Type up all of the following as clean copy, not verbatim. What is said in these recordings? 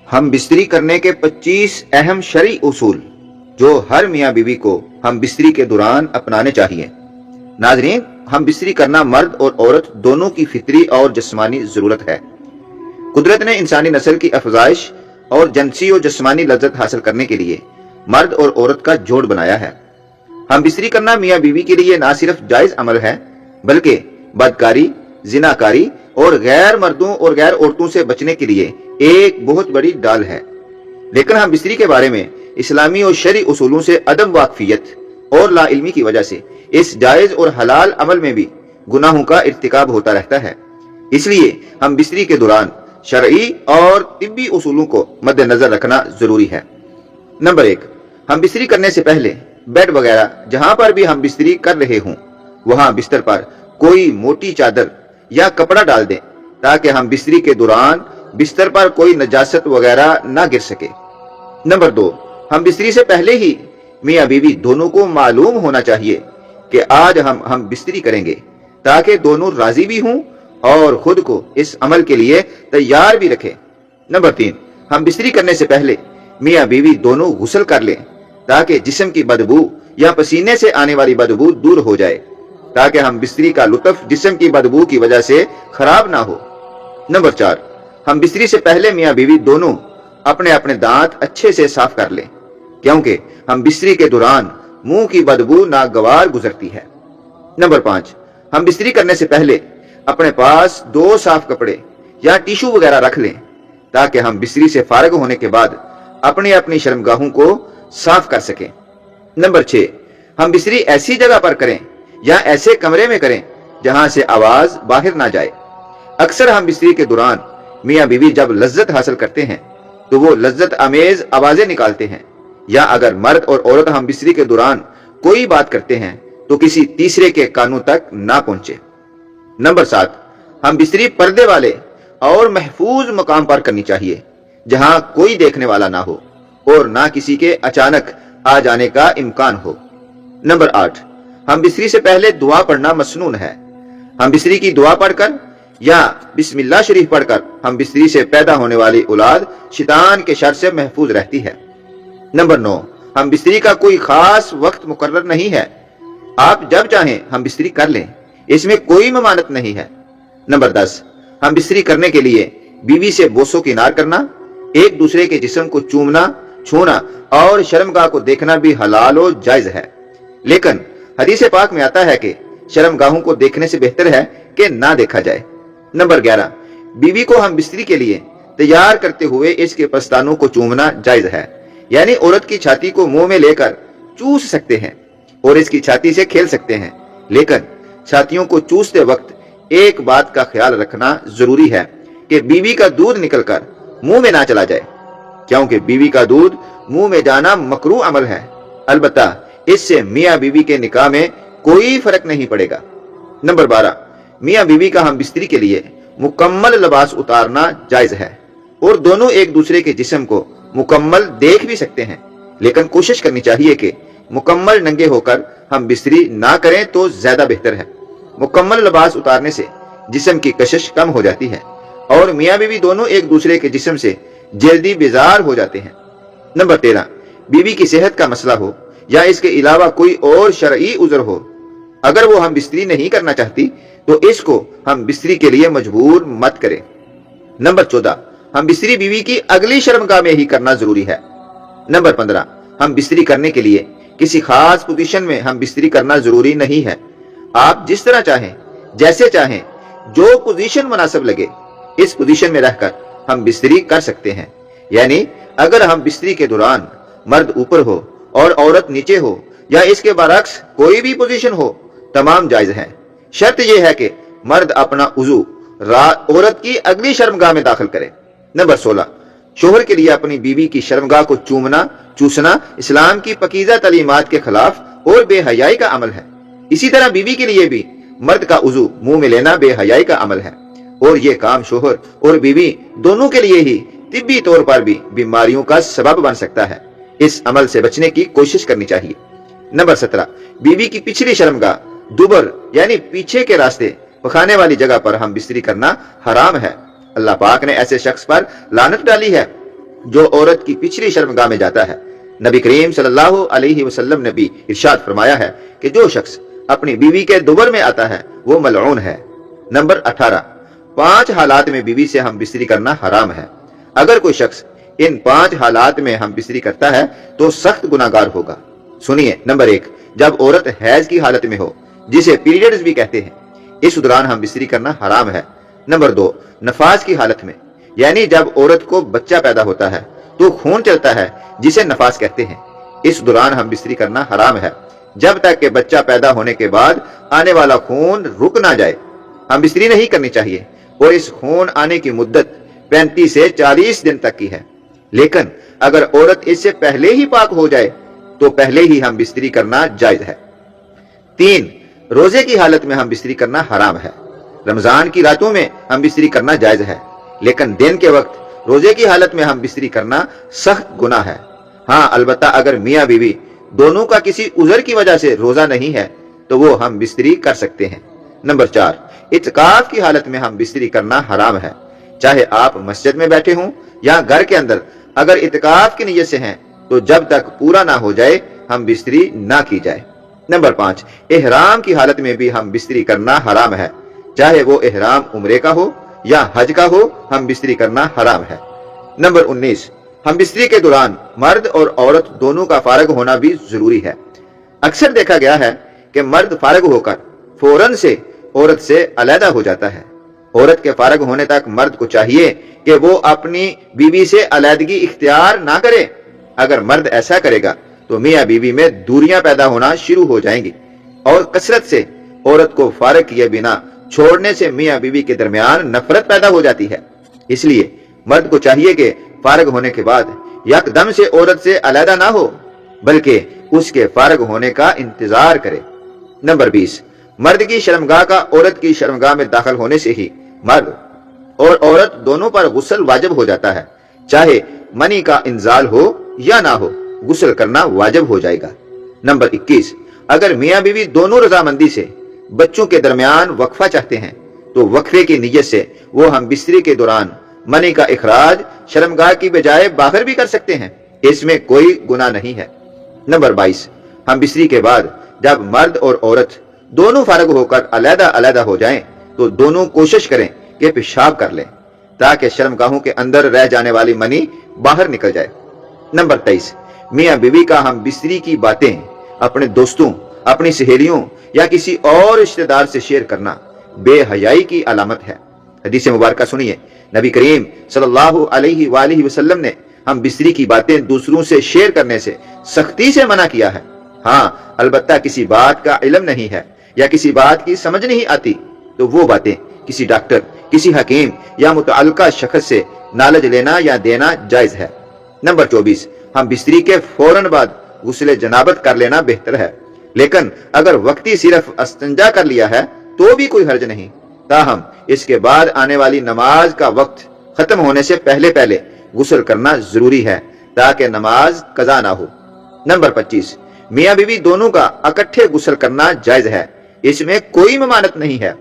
ہم بستری کرنے کے 25 اہم شرعی اصول جو ہر میاں بیوی کو ہم بستری کے دوران اپنانے چاہیے۔ ناظرین، ہم بستری کرنا مرد اور عورت دونوں کی فطری اور جسمانی ضرورت ہے۔ قدرت نے انسانی نسل کی افزائش اور جنسی و جسمانی لذت حاصل کرنے کے لیے مرد اور عورت کا جوڑ بنایا ہے۔ ہم بستری کرنا میاں بیوی کے لیے نہ صرف جائز عمل ہے بلکہ بدکاری، زناکاری اور غیر مردوں اور غیر عورتوں سے بچنے کے لیے ایک بہت بڑی ڈال ہے۔ لیکن ہم بستری کے بارے میں اسلامی اور شرعی اصولوں سے عدم واقفیت اور لا علمی کی وجہ سے اس جائز اور حلال عمل میں بھی گناہوں کا ارتکاب ہوتا رہتا ہے۔ اس لیے ہم بستری کے دوران شرعی اور طبی اصولوں کو مد نظر رکھنا ضروری ہے۔ نمبر 1، ہم بستری کرنے سے پہلے بیڈ وغیرہ جہاں پر بھی ہم بستری کر رہے ہوں وہاں بستر پر کوئی موٹی چادر یا کپڑا ڈال دیں تاکہ ہم بستری کے دوران بستر پر کوئی نجاست وغیرہ نہ گر سکے۔ نمبر 2، ہم بستری سے پہلے ہی میاں بیوی دونوں کو معلوم ہونا چاہیے کہ آج ہم بستری کریں گے تاکہ دونوں راضی بھی ہوں اور خود کو اس عمل کے لیے تیار بھی رکھیں۔ نمبر 3، ہم بستری کرنے سے پہلے میاں بیوی دونوں غسل کر لیں تاکہ جسم کی بدبو یا پسینے سے آنے والی بدبو دور ہو جائے تاکہ ہم بستری کا لطف جسم کی بدبو کی وجہ سے خراب نہ ہو۔ نمبر 4، ہم بستری سے پہلے میاں بیوی دونوں اپنے اپنے دانت اچھے سے صاف کر لیں کیونکہ ہم بستری کے دوران منہ کی بدبو ناگوار گزرتی ہے۔ نمبر 5، ہم بستری کرنے سے پہلے اپنے پاس 2 صاف کپڑے یا ٹیشو وغیرہ رکھ لیں تاکہ ہم بستری سے فارغ ہونے کے بعد اپنی اپنی شرمگاہوں کو صاف کر سکیں۔ نمبر 6، ہم بستری ایسی جگہ پر کریں یا ایسے کمرے میں کریں جہاں سے آواز باہر نہ جائے۔ اکثر ہم بستری کے دوران میاں بیوی جب لذت حاصل کرتے ہیں تو وہ لذت امیز آوازیں نکالتے ہیں، یا اگر مرد اور عورت ہم بستری کے دوران کوئی بات کرتے ہیں تو کسی تیسرے کے کانوں تک نہ پہنچے۔ نمبر 7، ہم بستری پردے والے اور محفوظ مقام پر کرنی چاہیے جہاں کوئی دیکھنے والا نہ ہو اور نہ کسی کے اچانک آ جانے کا امکان ہو۔ نمبر 8، ہم بستری سے پہلے دعا پڑھنا مسنون ہے۔ ہم بستری کی دعا پڑھ کر یا بسم اللہ شریف پڑھ کر ہم بستری سے پیدا ہونے والی اولاد شیطان کے شر سے محفوظ رہتی ہے۔ نمبر 9، ہم بستری کا کوئی خاص وقت مقرر نہیں ہے، آپ جب چاہیں ہم بستری کر لیں، اس میں کوئی ممانعت نہیں ہے۔ نمبر 10، ہم بستری کرنے کے لیے بیوی سے بوس و کنار کرنا، ایک دوسرے کے جسم کو چومنا، چھونا اور شرمگاہ کو دیکھنا بھی حلال و جائز ہے، لیکن حدیث پاک میں آتا ہے کہ شرمگاہوں کو دیکھنے سے بہتر ہے کہ نہ دیکھا جائے۔ نمبر 11، بیوی کو ہم بستری کے لیے تیار کرتے ہوئے اس کے پستانوں کو چومنا جائز ہے، یعنی عورت کی چھاتی کو منہ میں لے کر چوس سکتے ہیں اور اس کی چھاتی سے کھیل سکتے ہیں، لیکن چھاتیوں کو چوستے وقت ایک بات کا خیال رکھنا ضروری ہے کہ بیوی کا دودھ نکل کر منہ میں نہ چلا جائے، کیونکہ بیوی کا دودھ منہ میں جانا مکروہ عمل ہے، البتہ اس سے میاں بیوی کے نکاح میں کوئی فرق نہیں پڑے گا۔ نمبر 12، میاں بیوی کا ہم بستری کے لیے مکمل لباس اتارنا جائز ہے اور دونوں ایک دوسرے کے جسم کو مکمل دیکھ بھی سکتے ہیں، لیکن کوشش کرنی چاہیے کہ مکمل ننگے ہو کر ہم بستری نہ کریں تو زیادہ بہتر ہے۔ مکمل لباس اتارنے سے جسم کی کشش کم ہو جاتی ہے اور میاں بیوی دونوں ایک دوسرے کے جسم سے جلدی بیزار ہو جاتے ہیں۔ نمبر 13، بیوی کی صحت کا مسئلہ ہو یا اس کے علاوہ کوئی اور شرعی عذر ہو، اگر وہ ہم بستری نہیں کرنا چاہتی تو اس کو ہم بستری کے لیے مجبور مت کریں۔ نمبر 14، ہم بستری بیوی کی اگلی شرمگاہ میں ہی کرنا ضروری ہے۔ نمبر 15، ہم بستری کرنے کے لیے کسی خاص پوزیشن میں ہم بستری کرنا ضروری نہیں ہے، آپ جس طرح چاہیں، جیسے چاہیں، جو پوزیشن مناسب لگے اس پوزیشن میں رہ کر ہم بستری کر سکتے ہیں، یعنی اگر ہم بستری کے دوران مرد اوپر ہو اور عورت نیچے ہو یا اس کے برعکس کوئی بھی پوزیشن ہو، تمام جائز ہیں، شرط یہ ہے کہ مرد اپنا عضو عورت کی اگلی شرمگاہ میں داخل کرے۔ نمبر 16، شوہر کے لیے اپنی بیوی کی شرمگاہ کو چوسنا اسلام کی پاکیزہ تعلیمات کے خلاف اور بے حیائی کا عمل ہے۔ اسی طرح بیوی کے لیے بھی مرد کا عضو منہ میں لینا بے حیائی کا عمل ہے، اور یہ کام شوہر اور بیوی دونوں کے لیے ہی طبی طور پر بھی بیماریوں کا سبب بن سکتا ہے، اس عمل سے بچنے کی کوشش کرنی چاہیے۔ نمبر 17، بیوی کی پچھلی شرمگاہ دوبر یعنی پیچھے کے راستے پخانے والی جگہ پر ہم بستری کرنا حرام ہے، اللہ پاک نے ایسے شخص پر لعنت ڈالی ہے۔ جو عورت کی پچھلی شرمگاہ میں جاتا ہے۔ نبی کریم صلی اللہ علیہ وسلم نے بھی ارشاد فرمایا ہے کہ جو شخص اپنی بیوی کے دبر میں آتا ہے وہ ملعون ہے۔ نمبر 18، 5 حالات میں بیوی سے ہم بستری کرنا حرام ہے۔ اگر کوئی شخص ان 5 حالات میں ہم بستری کرتا ہے تو سخت گناہگار ہوگا۔ سنیے، نمبر 1، جب عورت حیض کی حالت میں ہو، جسے پیریڈز بھی کہتے ہیں، اس دوران ہم بستری کرنا حرام ہے۔ نمبر 2، نفاس کی حالت میں، یعنی جب عورت کو بچہ پیدا ہوتا ہے تو خون چلتا ہے جسے نفاس کہتے ہیں، اس دوران ہم بستری کرنا حرام ہے جب تک کہ بچہ پیدا ہونے کے بعد آنے والا خون رک نہ جائے۔ ہم بستری نہیں کرنی چاہیے اور اس خون آنے کی مدت 35 سے 40 دن تک کی ہے، لیکن اگر عورت اس سے پہلے ہی پاک ہو جائے تو پہلے ہی ہم بستری کرنا جائز ہے۔ 3، روزے کی حالت میں ہم بستری کرنا حرام ہے۔ رمضان کی راتوں میں ہم بستری کرنا جائز ہے، لیکن دن کے وقت روزے کی حالت میں ہم بستری کرنا سخت گناہ ہے۔ ہاں، البتہ اگر میاں بیوی دونوں کا کسی عذر کی وجہ سے روزہ نہیں ہے تو وہ ہم بستری کر سکتے ہیں۔ نمبر 4، اعتکاف کی حالت میں ہم بستری کرنا حرام ہے۔ چاہے آپ مسجد میں بیٹھے ہوں یا گھر کے اندر، اگر اعتکاف کی نیت سے ہیں تو جب تک پورا نہ ہو جائے ہم بستری نہ کی جائے۔ نمبر 5، احرام کی حالت میں بھی ہم بستری کرنا حرام ہے۔ چاہے وہ احرام عمرے کا ہو یا حج کا ہو، ہم بستری کرنا حرام ہے۔ نمبر 19، ہم بستری کے دوران مرد اور عورت دونوں کا فارغ ہونا بھی ضروری ہے۔ اکثر دیکھا گیا ہے کہ مرد فارغ ہو کر فوراً سے عورت سے علیحدہ ہو جاتا ہے۔ عورت کے فارغ ہونے تک مرد کو چاہیے کہ وہ اپنی بیوی سے علیحدگی اختیار نہ کرے۔ اگر مرد ایسا کرے گا تو میاں بیوی میں دوریاں پیدا ہونا شروع ہو جائیں گی، اور کثرت سے عورت کو فارغ کیے بنا چھوڑنے سے میاں بیوی کے درمیان نفرت پیدا ہو جاتی ہے۔ اس لیے مرد کو چاہیے کہ فارغ ہونے کے بعد یکدم سے عورت سے علیحدہ نہ ہو، بلکہ اس کے فارغ ہونے کا انتظار کرے۔ نمبر 20، مرد کی شرمگاہ کا عورت کی شرمگاہ میں داخل ہونے سے ہی مرد اور عورت دونوں پر غسل واجب ہو جاتا ہے۔ چاہے منی کا انزال ہو یا نہ ہو، غسل کرنا واجب ہو جائے گا۔ نمبر 21، اگر میاں بیوی دونوں رضامندی سے بچوں کے درمیان وقفہ چاہتے ہیں تو وقفے کی نیت سے وہ ہم بستری کے دوران منی کا اخراج شرمگاہ کی بجائے باہر بھی کر سکتے ہیں، اس میں کوئی گناہ نہیں ہے۔ نمبر 22، ہم بستری کے بعد جب مرد اور عورت دونوں فارغ ہو کر علیحدہ علیحدہ ہو جائیں تو دونوں کوشش کریں کہ پیشاب کر لیں تاکہ شرمگاہوں کے اندر رہ جانے والی منی باہر نکل جائے۔ نمبر 23، میاں بیوی کا ہم بستری کی باتیں اپنے دوستوں، اپنی سہیلیوں یا کسی اور رشتہ دار سے شیئر کرنا بے حیائی کی علامت ہے۔ حدیث مبارکہ سنیے، نبی کریم صلی اللہ علیہ وآلہ وسلم نے ہم بستری کی باتیں دوسروں سے شیئر کرنے سے سختی سے منع کیا ہے۔ ہاں، البتہ کسی بات کا علم نہیں ہے یا کسی بات کی سمجھ نہیں آتی تو وہ باتیں کسی ڈاکٹر، کسی حکیم یا متعلقہ شخص سے نالج لینا یا دینا جائز ہے۔ نمبر 24، ہم بستری کے فوراً بعد غسل جنابت کر لینا بہتر ہے، لیکن اگر وقتی صرف استنجا کر لیا ہے تو بھی کوئی حرج نہیں، تاہم اس کے بعد آنے والی نماز کا وقت ختم ہونے سے پہلے پہلے غسل کرنا ضروری ہے تاکہ نماز قضا نہ ہو۔ نمبر 25، میاں بیوی دونوں کا اکٹھے غسل کرنا جائز ہے، اس میں کوئی ممانعت نہیں ہے۔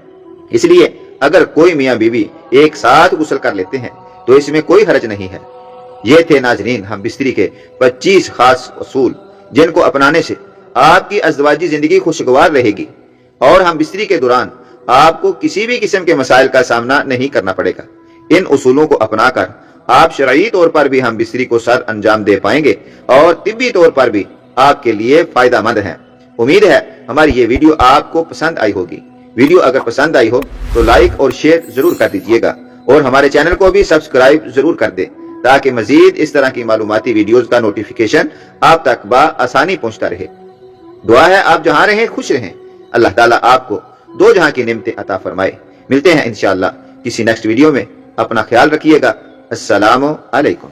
اس لیے اگر کوئی میاں بیوی ایک ساتھ غسل کر لیتے ہیں تو اس میں کوئی حرج نہیں ہے۔ یہ تھے ناظرین ہم بستری کے 25 خاص اصول جن کو اپنانے سے آپ کی ازدواجی زندگی خوشگوار رہے گی اور ہم بستری کے دوران آپ کو کسی بھی قسم کے مسائل کا سامنا نہیں کرنا پڑے گا۔ ان اصولوں کو اپنا کر آپ شرعی طور پر بھی ہم بستری کو سر انجام دے پائیں گے اور طبی طور پر بھی آپ کے لیے فائدہ مند ہیں۔ امید ہے ہماری یہ ویڈیو آپ کو پسند آئی ہوگی۔ ویڈیو اگر پسند آئی ہو تو لائک اور شیئر ضرور کر دیجیے گا، اور ہمارے چینل کو بھی سبسکرائب ضرور کر دیں تاکہ مزید اس طرح کی معلوماتی ویڈیوز کا نوٹیفیکیشن آپ تک بآسانی پہنچتا رہے۔ دعا ہے آپ جہاں رہیں خوش رہیں، اللہ تعالیٰ آپ کو دو جہاں کی نعمتیں عطا فرمائے۔ ملتے ہیں انشاءاللہ کسی نیکسٹ ویڈیو میں، اپنا خیال رکھیے گا۔ السلام علیکم۔